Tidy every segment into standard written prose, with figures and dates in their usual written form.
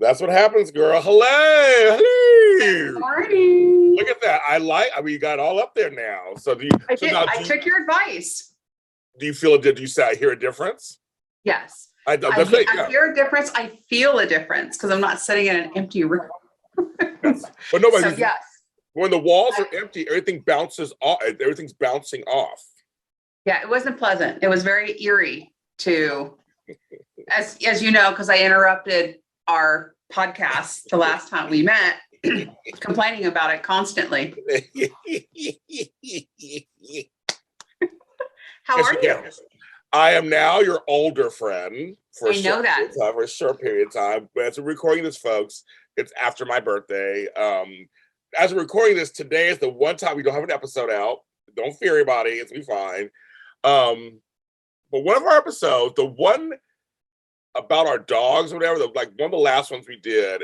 That's what happens, girl. Hello. Good morning. Look at that. I mean, you got it all up there now. So do you? I did. I took your advice. Do you feel it? Did you say I hear a difference? Yes. I hear a difference. I feel a difference because I'm not sitting in an empty room. Yes. But nobody. So, yes. When the walls are empty, everything bounces off. Everything's bouncing off. Yeah, it wasn't pleasant. It was very eerie to, as you know, because I interrupted our podcast the last time we met, complaining about it constantly. How are you? I am now your older friend for I know that. For a short period of time. But as we're recording this, folks, it's after my birthday. As we're recording this, today is the one time we don't have an episode out. Don't fear anybody, it's gonna be fine. But one of our episodes, the one about our dogs or whatever, like one of the last ones we did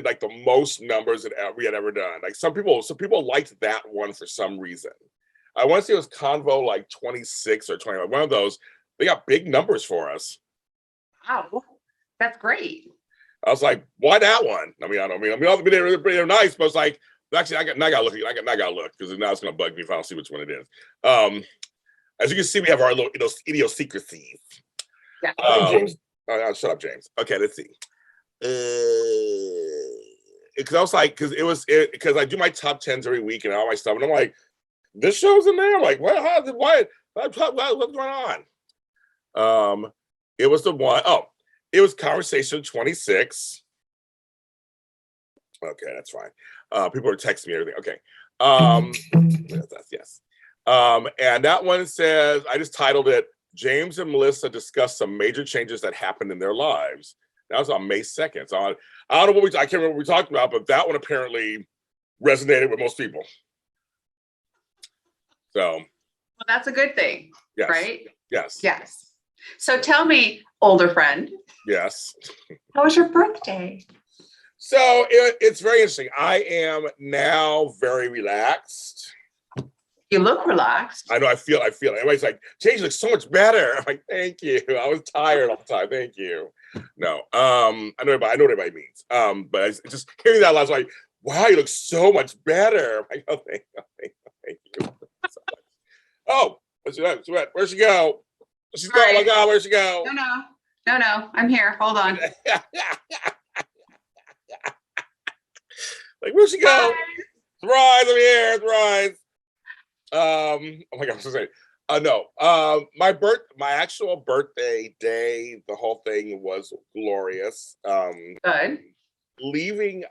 like the most numbers that we had ever done. Like some people liked that one for some reason. I want to say it was Convo like 26 or 21. One of those. They got big numbers for us. Wow, that's great. I was like, why that one? They're nice, but it's like, actually, I gotta look because now it's gonna bug me if I don't see which one it is. As you can see, we have our little idiosyncrasies. Yeah. James. Shut up, James. Okay, let's see. Because I was like, because I do my top 10s every week and all my stuff, and I'm like, this show's in there. I'm like, what? What's going on? It was the one. Oh, it was Conversation 26. Okay, that's fine. People are texting me everything. Okay. Yes. And that one says, I just titled it, James and Melissa discuss some major changes that happened in their lives. That was on May 2nd. So I don't know I can't remember what we talked about, but that one apparently resonated with most people. So. Well, that's a good thing, yes. Right? Yes. Yes. So tell me, older friend. Yes. How was your birthday? So it's very interesting. I am now very relaxed. You look relaxed. I know. I feel it. Everybody's like, James looks so much better. I'm like, thank you. I was tired all the time. Thank you. No. I know what everybody means. But I just hearing that last, like, wow, you look so much better. I'm like, oh, thank you. Oh, where'd she go? She's going. Oh my God, where'd she go? No. I'm here. Hold on. Like, where'd she go? Hi. Surprise, I'm here. Surprise. Oh my God, I'm so sorry. No. My actual birthday day, the whole thing was glorious. Good. Leaving,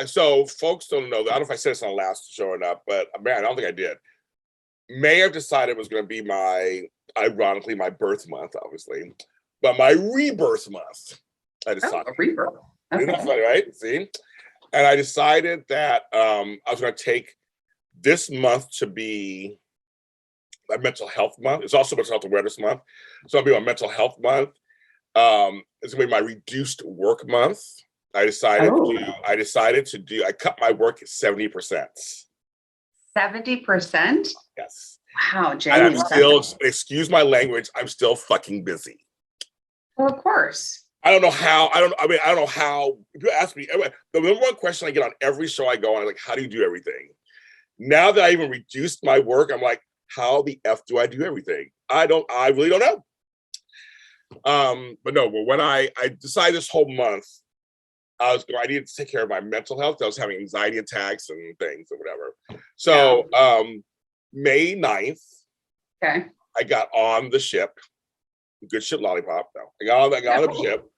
so folks don't know. I don't know if I said this on the last show or not, but man, I don't think I did. May have decided it was going to be ironically, my birth month, obviously, but my rebirth month. I decided. Oh, a rebirth. Okay. Isn't that funny, right? See? And I decided that I was going to take this month to be my mental health month. It's also mental health awareness month. So it'll be my mental health month. It's going to be my reduced work month. I decided I cut my work at 70%. 70%? Yes. Wow, James. And I'm still, excuse my language, I'm still fucking busy. Well, of course. I don't know how. I don't know how. People ask me, the number one question I get on every show I go on is like, how do you do everything? Now that I even reduced my work, I'm like, how the F do I do everything? I really don't know. But when I decided this whole month, I needed to take care of my mental health. I was having anxiety attacks and things or whatever. So May 9th, okay, I got on the ship. Good ship lollipop. No, I got on the ship.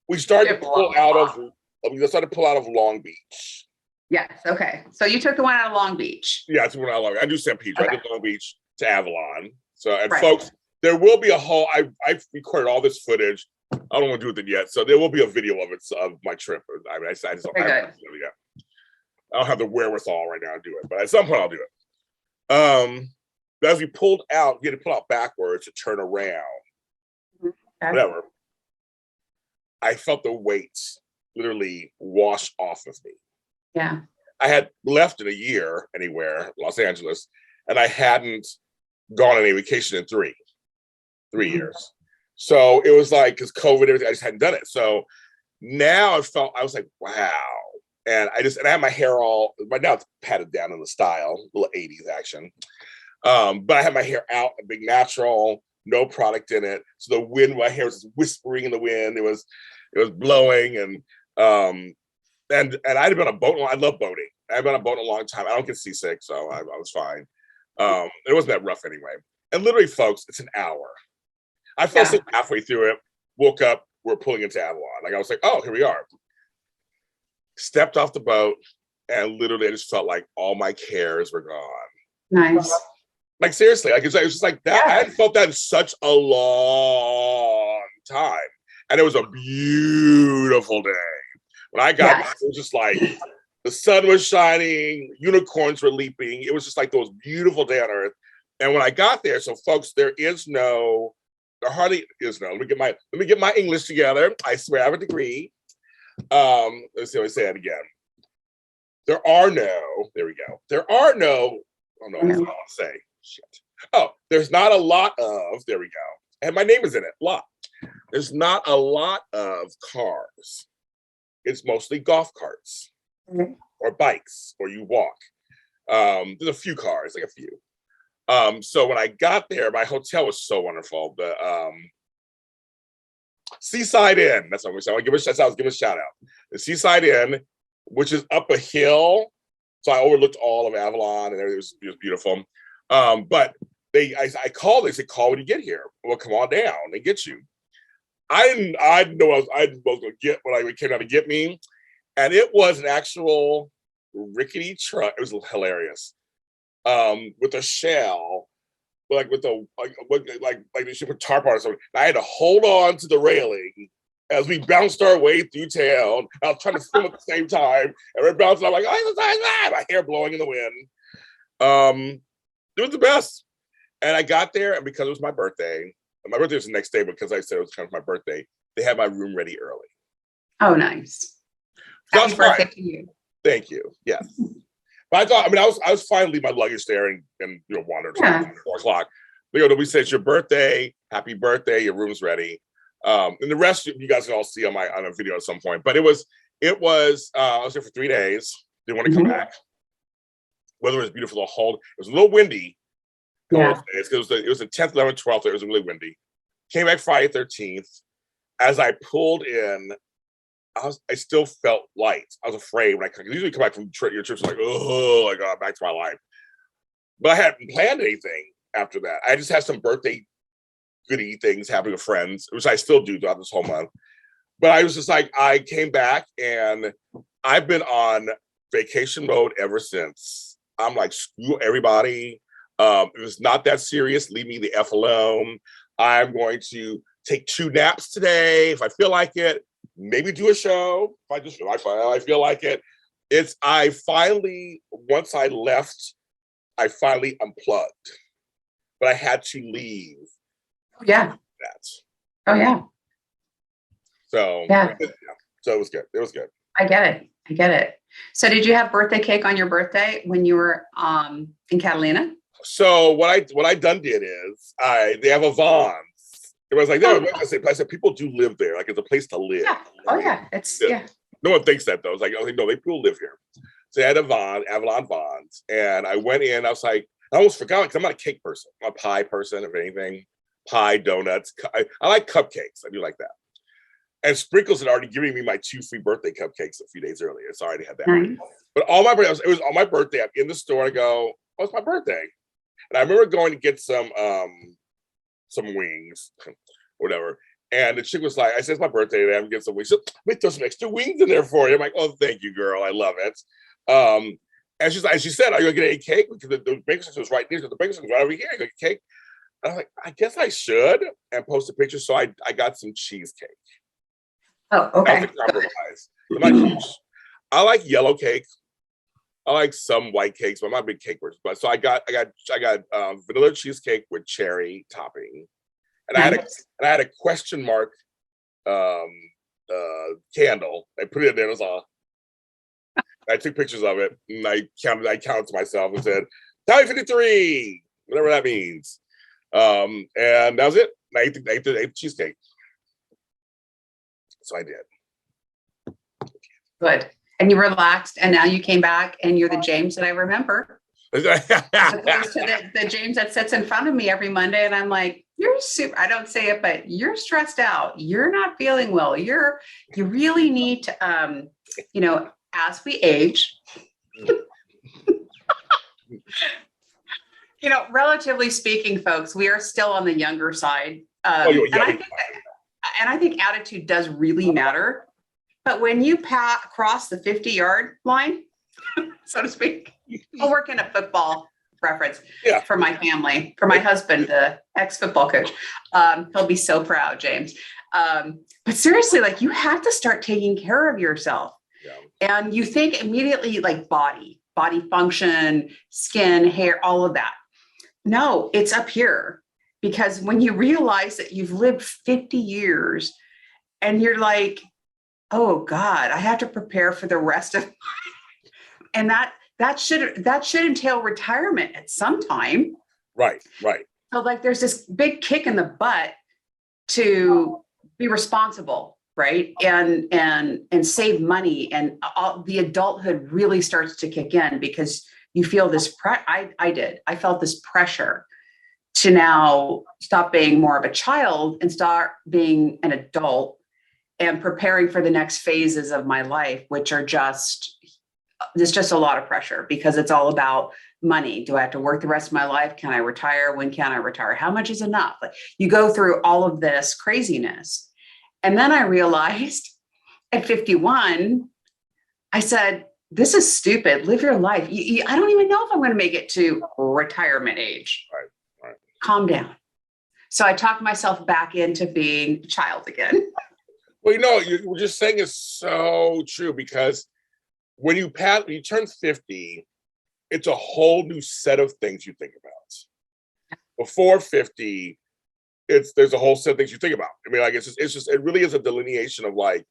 We started to pull out of Long Beach. Yes. Okay. So you took the one out of Long Beach. Yeah, I took one out of Long Beach. I do St. Pete. Okay. I did Long Beach to Avalon. So, and right. Folks, there will be a whole. I've recorded all this footage. I don't want to do with it yet, so there will be a video of it of my trip. I mean, I just don't have it yet. I don't have the wherewithal right now to do it, but at some point I'll do it. But as we pulled out, we had to pull out backwards to turn around. Okay. Whatever. I felt the weight literally wash off of me. Yeah. I had left in a year anywhere, Los Angeles, and I hadn't gone on any vacation in three years. So it was like, because COVID, everything, I just hadn't done it. So now I was like, wow. And I had my hair all, right now it's patted down in the style, a little 80s action. But I had my hair out, a big natural, no product in it. So the wind, my hair was just whispering in the wind. It was blowing, and I'd been on a boat. I love boating. I've been on a boat a long time. I don't get seasick, so I was fine. It wasn't that rough anyway. And literally, folks, it's an hour. I fell asleep halfway through it, woke up, we're pulling into Avalon. Like, I was like, oh, here we are. Stepped off the boat, and literally I just felt like all my cares were gone. Nice. Like, seriously, like it was just like that. I hadn't felt that in such a long time. And it was a beautiful day. When I got back, it was just like the sun was shining, unicorns were leaping. It was just like the most beautiful day on earth. And when I got there, so folks, there hardly is no. Let me get my English together. I swear I have a degree. Let's see, let me say that again. There are no, oh no, I don't want to say. Shit. Oh, there's not a lot of, there we go. And my name is in it, lot. There's not a lot of cars. It's mostly golf carts or bikes, or you walk. There's a few cars, like a few. So when I got there, my hotel was so wonderful. The Seaside Inn, that's what I'm saying. I was giving a shout out. The Seaside Inn, which is up a hill. So I overlooked all of Avalon, and everything was beautiful. But I called, they said, call when you get here. Well, come on down and get you. I didn't know what I was going to get when I came down to get me. And it was an actual rickety truck. It was hilarious. With a shell, like with the like they should put tarp on or something. I had to hold on to the railing as we bounced our way through town. I was trying to film at the same time, and we're bouncing. I'm like, my hair blowing in the wind. It was the best. And I got there, and because it was my birthday was the next day, because I said it was kind of my birthday, they had my room ready early. Oh, nice. Happy birthday to you. Thank you. Yes. But I was fine to leave my luggage there and wander until 4 o'clock. But, we said it's your birthday, happy birthday, your room's ready. And the rest you guys can all see on a video at some point. But it was I was there for 3 days. Didn't want to come back. Weather was beautiful the whole. It was a little windy. Yeah. It was the 10th, 11th, 12th. It was really windy. Came back Friday 13th. As I pulled in, I still felt light. I was afraid when I usually come back from your trips, like, oh, I got back to my life. But I hadn't planned anything after that. I just had some birthday goodie things happening with friends, which I still do throughout this whole month. But I was just like, I came back, and I've been on vacation mode ever since. I'm like, screw everybody. If it's not that serious, leave me the F alone. I'm going to take 2 naps today if I feel like it. Maybe do a show if I feel like it. Once I left, I finally unplugged, but I had to leave. Oh, yeah. That. Oh, yeah. So So it was good. It was good. I get it. So did you have birthday cake on your birthday when you were in Catalina? So what I done did is they have a Vons. It was like, I said, people do live there. Like, it's a place to live. Yeah. Oh, yeah. It's, yeah. No one thinks that, though. It's like, oh, no, people live here. So I had Avalon Vons. And I went in. I was like, I almost forgot, because I'm not a cake person. I'm a pie person, if anything. Pie, donuts. I like cupcakes. I do like that. And Sprinkles had already given me my 2 free birthday cupcakes a few days earlier. So I already had that. Nice. But it was on my birthday. I'm in the store. I go, oh, it's my birthday. And I remember going to get some wings, whatever. And the chick was like, I said, it's my birthday today. I'm getting some wings. Let me throw some extra wings in there for you. I'm like, oh, thank you, girl. I love it. And she's like, she said, are you going to get a cake? Because the bakery was right there. The bakery was right over here. You get a cake. And I'm like, I guess I should. And post a picture. So I got some cheesecake. Oh, okay. That was a compromise. I'm not huge. I like yellow cake. I like some white cakes, but I'm not a big cake person. But so I got vanilla cheesecake with cherry topping, and nice. I had a question mark candle. I put it in there. It was I took pictures of it, and I counted to myself and said, "Tally 53," whatever that means. And that was it. I ate the cheesecake. So I did. Good. And you relaxed, and now you came back, and you're the James that I remember. As opposed to the James that sits in front of me every Monday, and I'm like, you're super, I don't say it, but you're stressed out. You're not feeling well. You really need to, as we age, relatively speaking, folks, we are still on the younger side. And I think attitude does really matter. But when you cross the 50-yard line, so to speak, I'll work in a football reference for my family, for my husband, the ex-football coach. He'll be so proud, James. But seriously, like, you have to start taking care of yourself. Yeah. And you think immediately like body function, skin, hair, all of that. No, it's up here. Because when you realize that you've lived 50 years and you're like, oh God, I have to prepare for the rest of my life. And that should entail retirement at some time. Right. So like there's this big kick in the butt to be responsible, right? And save money, and all the adulthood really starts to kick in because you feel this I felt this pressure to now stop being more of a child and start being an adult and preparing for the next phases of my life, which are there's just a lot of pressure because it's all about money. Do I have to work the rest of my life? Can I retire? When can I retire? How much is enough? Like, you go through all of this craziness. And then I realized at 51, I said, this is stupid. Live your life. I don't even know if I'm going to make it to retirement age. Right. Calm down. So I talked myself back into being a child again. Well, you're just saying is so true, because when you turn 50, it's a whole new set of things you think about. Before 50, there's a whole set of things you think about. I mean, like, it really is a delineation of, like,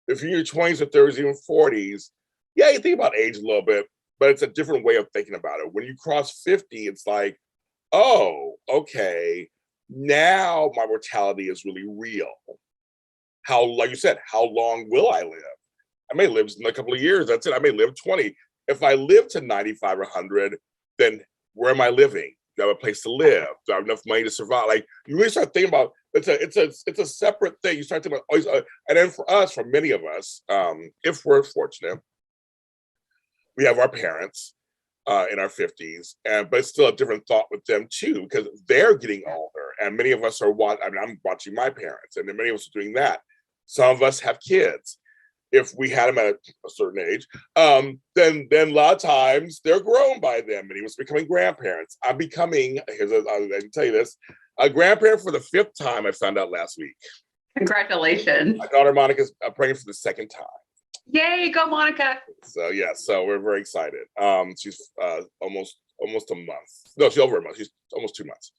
if you're in your 20s or 30s, even 40s, you think about age a little bit, but it's a different way of thinking about it. When you cross 50, it's like, oh, okay, now my mortality is really real. Like you said, how long will I live? I may live in a couple of years. That's it. I may live 20. If I live to 95 or 100, then where am I living? Do I have a place to live? Do I have enough money to survive? Like, you really start thinking about it's a separate thing. You start thinking about, and then for many of us, if we're fortunate, we have our parents in our 50s, but it's still a different thought with them too, because they're getting older, and many of us I'm watching my parents, and then many of us are doing that. Some of us have kids. If we had them at a certain age, then a lot of times they're grown by then. Many of us becoming grandparents. I can tell you this, a grandparent for the 5th time, I found out last week. Congratulations. My daughter Monica's pregnant for the 2nd time. Yay, go Monica. So we're very excited. She's almost a month. No, she's over a month. She's almost 2 months.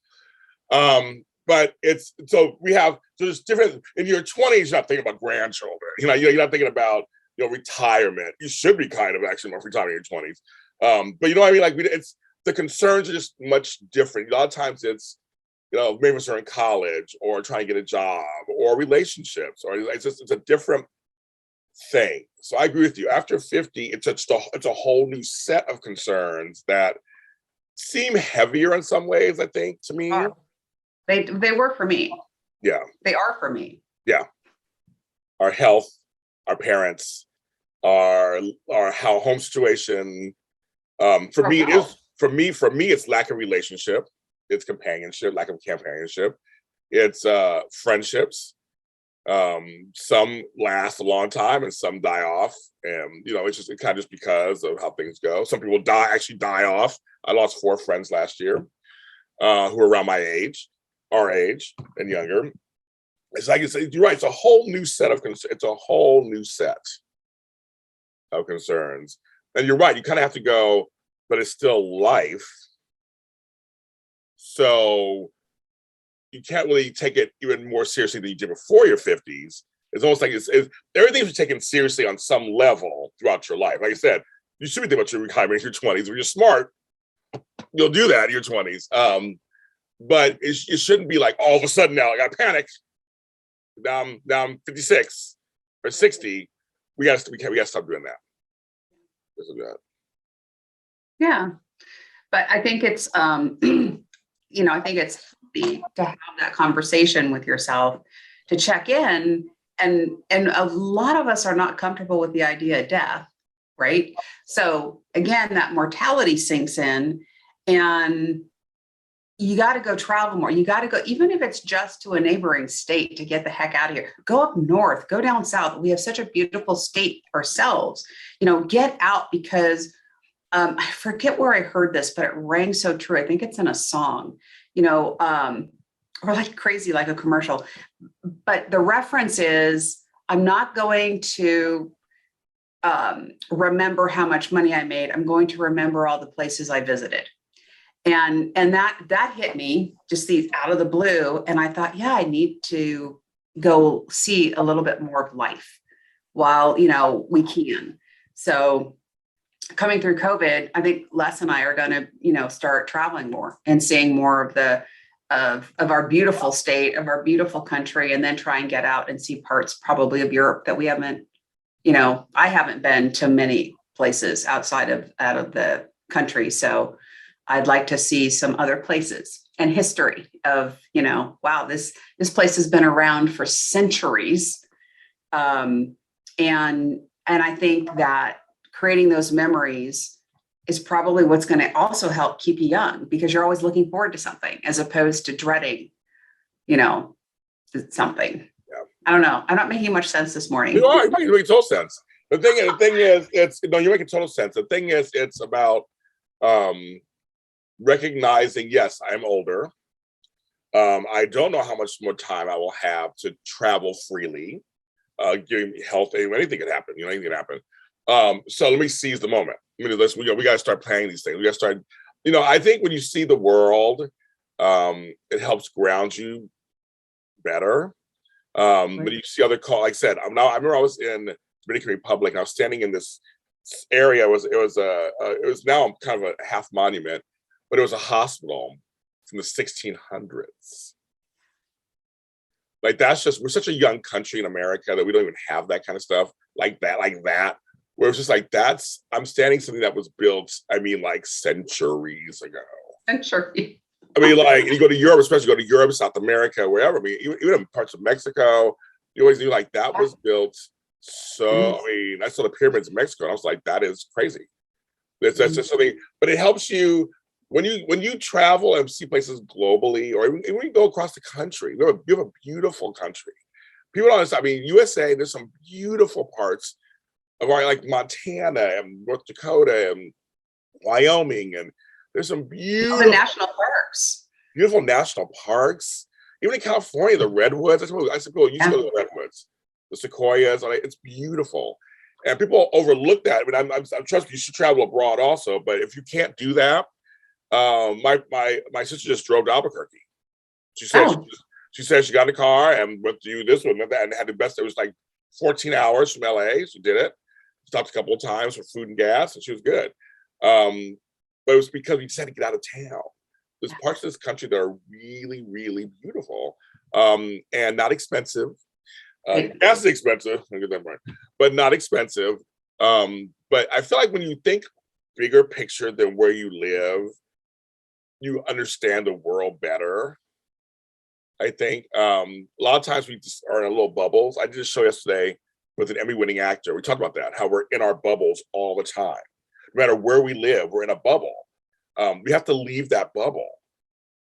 But there's different, in your 20s, you're not thinking about grandchildren. You're not thinking about, retirement. You should be kind of actually more retirement in your 20s. But you know what I mean? Like, it's, the concerns are just much different. A lot of times it's, maybe we're in college or trying to get a job or relationships, or it's a different thing. So I agree with you. After 50, it's a whole new set of concerns that seem heavier in some ways, I think, to me. They were for me. Yeah. They are for me. Yeah. Our health, our parents, our home situation. For me, it's lack of relationship. It's companionship, lack of companionship. It's friendships. Some last a long time and some die off. And, it's kind of just because of how things go. Some people actually die off. I lost 4 friends last year who were around our age and younger. It's like you say, you're right. It's a whole new set of concerns. It's a whole new set of concerns. And you're right. You kind of have to go, but it's still life. So you can't really take it even more seriously than you did before your 50s. It's almost like everything's taken seriously on some level throughout your life. Like I said, you should be thinking about your retirement in your 20s. When you're smart, you'll do that in your 20s. but it shouldn't be like all of a sudden now I got panic. Now I'm 56 or 60. We got to stop doing that. Yeah. But I think it's, I think it's healthy to have that conversation with yourself, to check in. And a lot of us are not comfortable with the idea of death, right? So again, that mortality sinks in, and you got to go travel more. You got to go, even if it's just to a neighboring state, to get the heck out of here. Go up north, go down south. We have such a beautiful state ourselves. Get out, because I forget where I heard this, but it rang so true. I think it's in a song, or like crazy, like a commercial. But the reference is, I'm not going to remember how much money I made. I'm going to remember all the places I visited. And that hit me, just these out of the blue. And I thought, yeah, I need to go see a little bit more of life while, we can. So coming through COVID, I think Les and I are going to, start traveling more and seeing more of our beautiful state, of our beautiful country, and then try and get out and see parts probably of Europe that we haven't, I haven't been to many places out of the country. So I'd like to see some other places and history of, wow, this place has been around for centuries. And I think that creating those memories is probably what's going to also help keep you young, because you're always looking forward to something as opposed to dreading, something. Yeah. I don't know. I'm not making much sense this morning. You are. You're making total sense. The thing is, you're making total sense. The thing is, it's about recognizing, yes, I'm older. I don't know how much more time I will have to travel freely. Giving me health, anything can happen. Anything can happen. So let me seize the moment. We got to start planning these things. We got to start. I think when you see the world, it helps ground you better. When you see other like I said, I remember I was in Dominican Republic. And I was standing in this area. It was now kind of a half monument, but it was a hospital from the 1600s. Like, we're such a young country in America that we don't even have that kind of stuff like that. Where it's just like, I'm standing something that was built, like centuries ago. Century. Like, you go to Europe, especially South America, wherever. Even in parts of Mexico, you always knew like that was built. So, I saw the pyramids in Mexico, and I was like, that is crazy. That's just something, but it helps you when you travel and see places globally, or even when you go across the country. You have a beautiful country. People don't understand. USA, there's some beautiful parts of like Montana and North Dakota and Wyoming, and there's some beautiful national parks. Beautiful national parks. Even in California, the redwoods. I said, people used to go to the redwoods, the sequoias. It's beautiful, and people overlook that. I'm trust me, you should travel abroad also. But if you can't do that, my sister just drove to Albuquerque. She said she got in a car and went to do this one and that, and had the best. It was like 14 hours from LA. She did it. Stopped a couple of times for food and gas, and she was good. But it was because we just had to get out of town. There's parts of this country that are really, really beautiful, and not expensive. Gas is expensive, I'll get that right, but not expensive. But I feel like when you think bigger picture than where you live, you understand the world better. I think a lot of times we just are in a little bubbles. I did a show yesterday with an Emmy-winning actor. We talked about that, how we're in our bubbles all the time. No matter where we live, we're in a bubble. We have to leave that bubble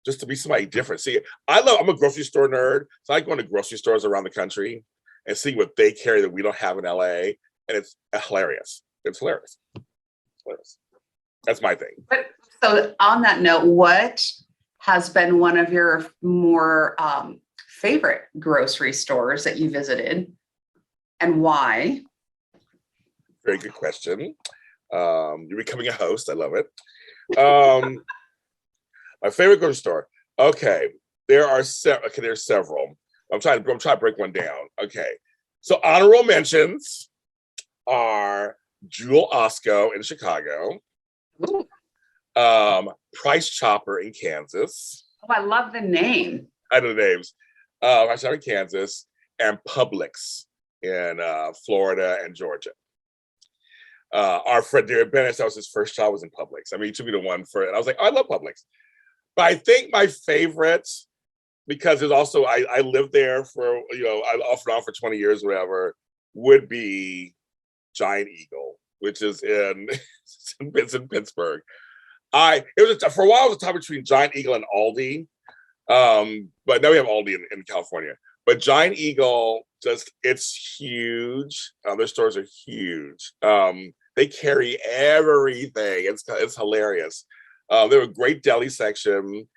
just to be somebody different. See, I'm a grocery store nerd, so I like going to grocery stores around the country and seeing what they carry that we don't have in LA, and it's hilarious. It's hilarious. That's my thing. But so on that note, what has been one of your more favorite grocery stores that you visited, and why? Very good question. You're becoming a host. I love it. My favorite grocery store. Okay, there's several. I'm trying to break one down. Okay, so honorable mentions are Jewel Osco in Chicago, Price Chopper in Kansas, Oh, I love the name. I know the names. I started in Kansas and Publix in Florida and Georgia. Our friend Darren Bennett, that was his first job, was in Publix. I mean, he took me to one for it. And I was like, oh, I love Publix. But I think my favorite, because there's also, I lived there for, I off and on for 20 years, whatever, would be Giant Eagle, which is in, it's in Pittsburgh. For a while, it was a tie between Giant Eagle and Aldi. But now we have Aldi in California. But Giant Eagle, it's huge. Their stores are huge. They carry everything. It's hilarious. They have a great deli section.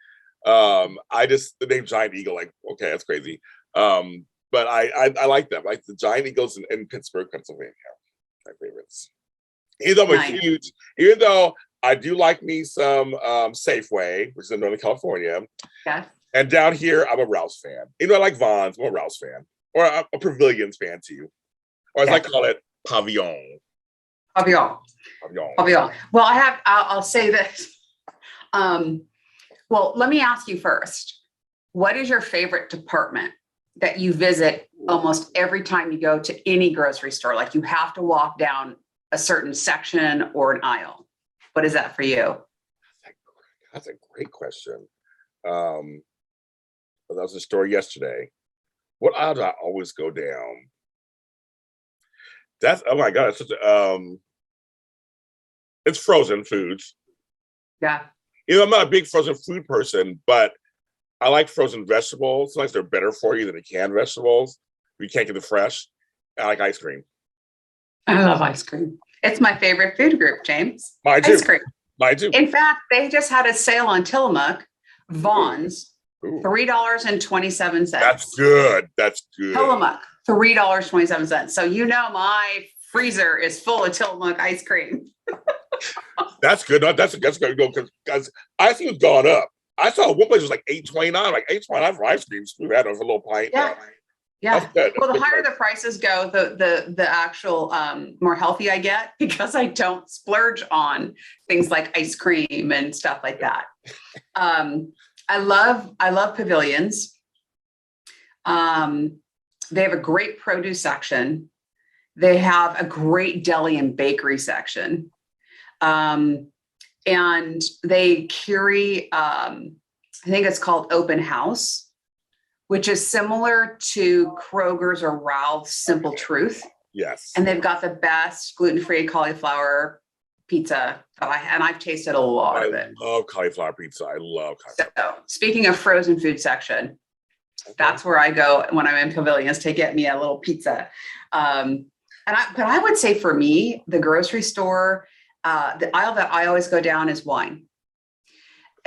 The name Giant Eagle, like, okay, that's crazy. But I like them. I like the Giant Eagles in Pittsburgh, Pennsylvania. My favorites. Even though I do like me some Safeway, which is in Northern California. Yes. And down here, I'm a Rouse fan. I like Vons, I'm a Rouse fan. Or a Pavilions fan too. Or as I call it, Pavillon. Pavillon. Well, I'll say this. Well, let me ask you first. What is your favorite department that you visit almost every time you go to any grocery store? Like you have to walk down a certain section or an aisle. What is that for you? That's a great question. That was a story yesterday. What aisle do I always go down? Oh my God, it's frozen foods. Yeah. I'm not a big frozen food person, but I like frozen vegetables. Sometimes they're better for you than the canned vegetables. You can't get the fresh. I like ice cream. I love ice cream. It's my favorite food group, James. Mine too. Ice cream. Mine too. In fact, they just had a sale on Tillamook, Vons, $3.27. That's good. Tillamook, $3.27. So my freezer is full of Tillamook ice cream. That's good. That's good because ice cream's gone up. I saw one place was like $8.29. Like $8.29 for ice cream. Screw that over a little pint. Yeah. Well, the higher the prices go, the actual more healthy I get, because I don't splurge on things like ice cream and stuff like that. I love Pavilions. They have a great produce section. They have a great deli and bakery section. And they carry, I think it's called Open House, which is similar to Kroger's or Ralph's Simple Truth. Yes. And they've got the best gluten-free cauliflower pizza and I've tasted a lot of it. I love cauliflower pizza. So speaking of frozen food section, that's where I go when I'm in Pavilions to get me a little pizza. But I would say for me, the grocery store, the aisle that I always go down is wine.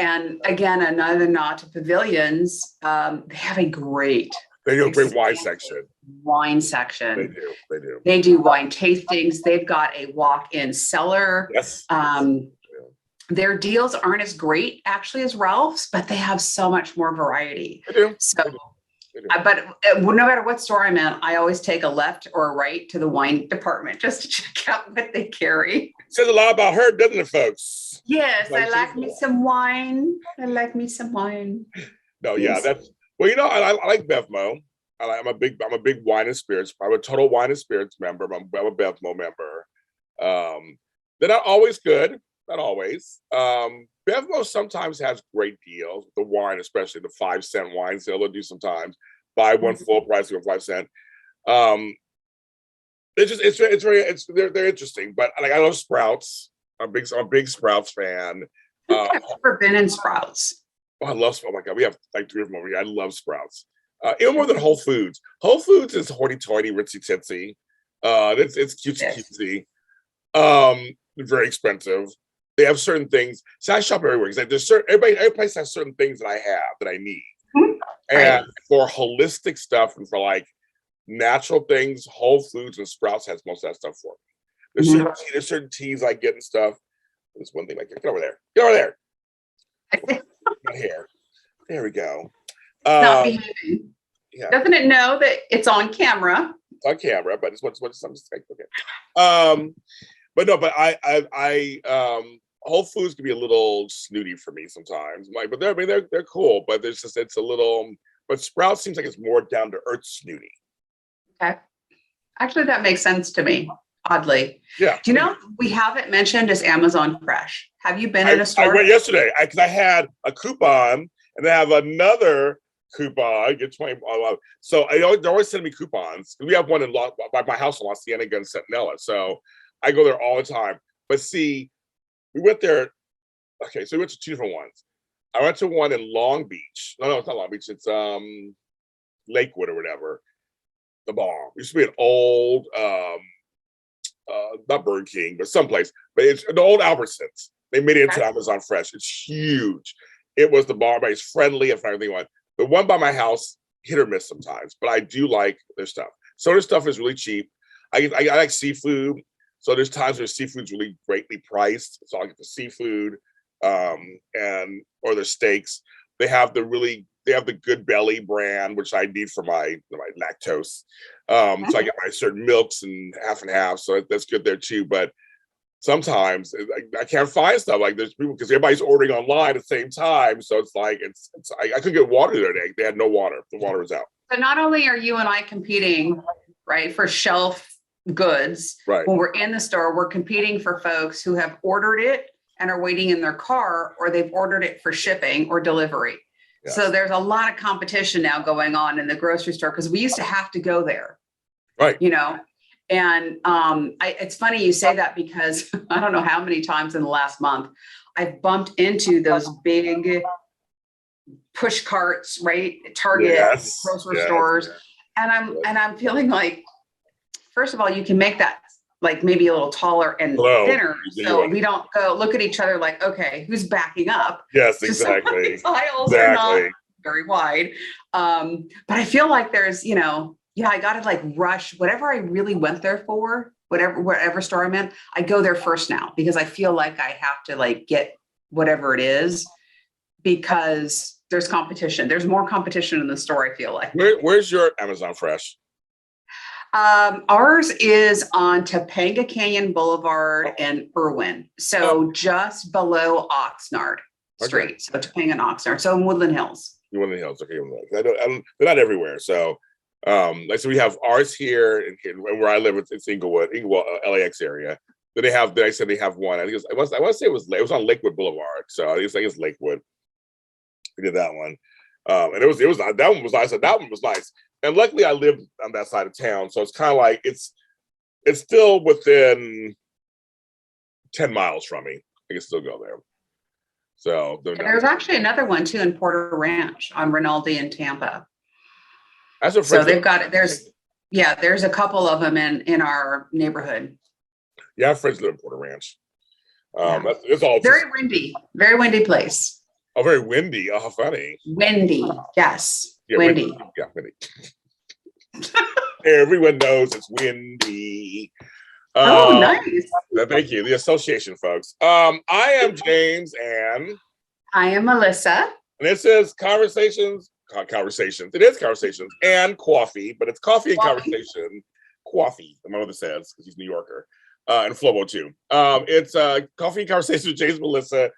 And again, another nod to Pavilions, they have a great wine section. They do wine tastings. They've got a walk-in cellar. Yes. Their deals aren't as great actually as Ralph's, but they have so much more variety. They do. So, but no matter what store I'm in, I always take a left or a right to the wine department just to check out what they carry. Says a lot about her, doesn't it, folks? Yes, I like me some wine. No, yeah, that's I like Bevmo. I'm a big wine and spirits. I'm a total wine and spirits member. I'm a Bevmo member. They're not always good, not always. Bevmo sometimes has great deals. The wine, especially the 5-cent wine sale, they'll do sometimes. Buy one full price for 5 cents. They're interesting. But I love Sprouts. I'm a big Sprouts fan. I've never been in Sprouts. Oh my God, we have like 3 of them over here. I love Sprouts. Even more than Whole Foods. Whole Foods is hoity-toity, ritzy-titsy. It's cutesy. Very expensive. They have certain things. So I shop everywhere because every place has certain things that I have that I need. Mm-hmm. And for holistic stuff and for like natural things, Whole Foods and Sprouts has most of that stuff for me. There's certain teas I get and stuff. There's one thing I get. Get over there. My hair. There we go. Not behaving. Yeah. Doesn't it know that it's on camera? It's on camera, but it's what's some mistake. Okay. But no, but I Whole Foods can be a little snooty for me sometimes. Like, but they're cool, but there's just it's a little. But Sprouts seems like it's more down to earth snooty. Okay. Actually, that makes sense to me, oddly. Yeah. Do you know we haven't mentioned is Amazon Fresh? Have you been in a I store? went yesterday because I had a coupon and they have another coupon. Get 20. So they're always sending me coupons. We have one by my house in La Cienega and Centinela. So I go there all the time. But see, we went there. Okay, so we went to two different ones. I went to one in Long Beach. No, it's not Long Beach. It's Lakewood or whatever. The bomb. It used to be an old, not Burger King, but someplace. But it's the old Albertsons. They made it into Amazon Fresh. It's huge. It was the bomb. It's friendly and everything. The one by my house, hit or miss sometimes, but I do like their stuff. So their stuff is really cheap. I like seafood. So there's times where seafood's really greatly priced. So I get the seafood or their steaks. They have the Good Belly brand, which I need for my lactose. So I get my certain milks and half. So that's good there too. But sometimes I can't find stuff. Like there's people because everybody's ordering online at the same time. So it's like I couldn't get water the other day. They had no water. The water was out. So not only are you and I competing, right, for shelf goods, right. When we're in the store, we're competing for folks who have ordered it and are waiting in their car, or they've ordered it for shipping or delivery. Yes. So there's a lot of competition now going on in the grocery store because we used to have to go there. Right. You know, and it's funny you say that because I don't know how many times in the last month I've bumped into those big push carts, right? Target, grocery stores. Yes. And I'm feeling like, first of all, you can make that like maybe a little taller and thinner. So we don't go look at each other like, okay, who's backing up? Yes, exactly. Some of these aisles are not very wide. But I feel like there's, I got to like rush whatever I really went there for, whatever store I'm in, I go there first now because I feel like I have to like get whatever it is because there's competition. There's more competition in the store, I feel like. Where's your Amazon Fresh? Ours is on Topanga Canyon Boulevard in Irwin. So just below Oxnard Street. Okay. So Topanga and Oxnard. So in Woodland Hills. Woodland Hills. Okay. They're not everywhere. So, so we have ours here and where I live, it's Inglewood, LAX area. Then they have one. I think I want to say it was on Lakewood Boulevard. So I think it's Lakewood. We did that one. And that one was nice. That one was nice. And luckily I lived on that side of town. So it's kind of like, it's still within 10 miles from me. I can still go there. So there's actually another one too in Porter Ranch on Rinaldi in Tampa. So they've got it. There's a couple of them in our neighborhood. Yeah, I have friends live in Porter Ranch. It's all very windy place. Oh, very windy. Oh, how funny. Windy, yes. Yeah, windy. Yeah, windy. Everyone knows it's windy. Nice. Thank you. The association, folks. I am James and I am Melissa. And this is Conversations. It is Conversations and Coffee, but it's Coffee and Conversation. Coffee, my mother says, because she's New Yorker. And Flobo too. It's Coffee and Conversation with James&Melissa.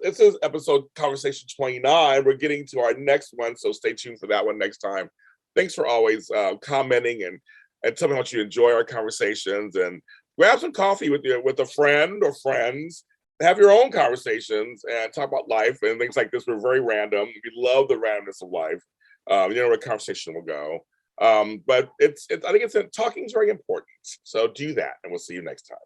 This is episode Conversation 29. We're getting to our next one, so stay tuned for that one next time. Thanks for always commenting and tell me how much you enjoy our conversations, and grab some coffee with a friend or friends. Have your own conversations and talk about life and things like this. We're very random. We love the randomness of life. You know where conversation will go. But I think talking is very important. So do that, and we'll see you next time.